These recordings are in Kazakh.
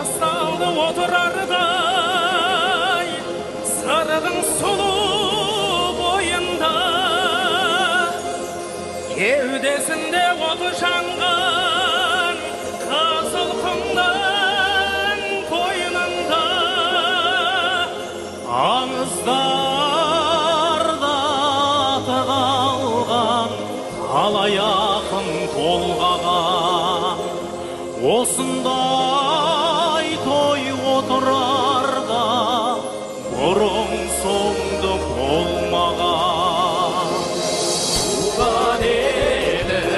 Басталды отырардай сырдың сұлу бойында, кеудесінде оты жанған қызыл құмның қойнында, аңыздарда тығылған талай ақын толғаған, осындай той отырарда бұрын соңды болмаған. Туған елім,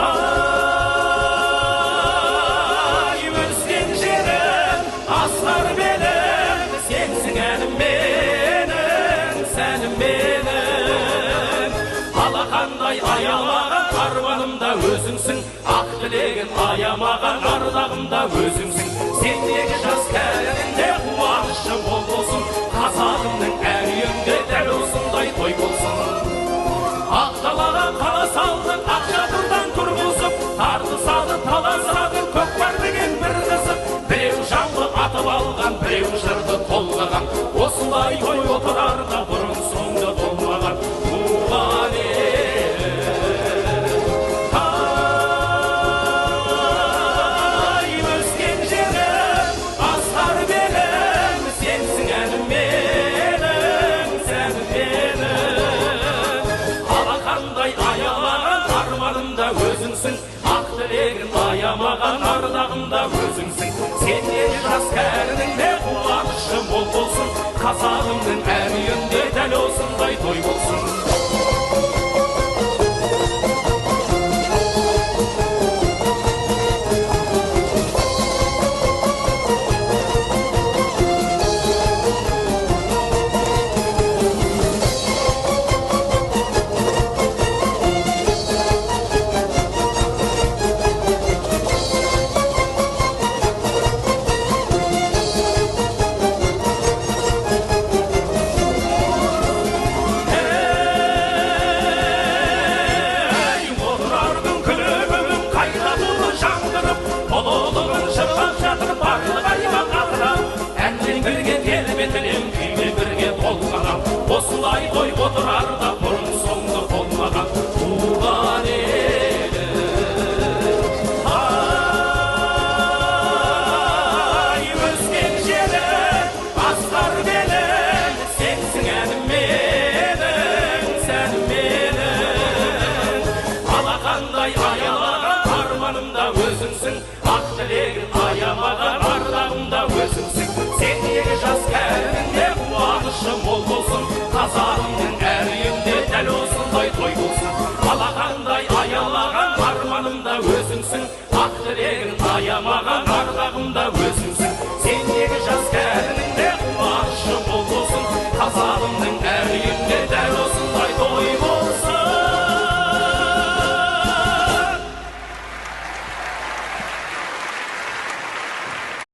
ай өскен жерім, асқар белім, сенсің әнім менің, сәнім менің. Алақандай аялаған арманымда өзіңсің, ақ тілегін аямаған ардағымда өзіңсің. Сендегі жас кәрінінде қуанышы мол болсын, қазағымның әр үйінде дәл осындай той болсын. Ақ далаға қала салдың, ақ шатырдан тұрғызып, тартысады таласады көкпар деген бір қызып. Біреу жанды атып алған, біреу жырды толғаған, осылай той отырарда бұрын соңды болмаған. Туған өзіңсің, ақ тілегін аямаған ардағымда өзіңсің. Сендегі жас кәрініңде қуанышы мол болсын, қазағымның әр үйінде дәл осындай той болсын. Осылай той отырарда бұрын соңды болмаған. Туған елім, ай өскен жерім, асқар белім, сенсің әнім менің, сәнім менің. Алақандай аялаған арманымда өзіңсің,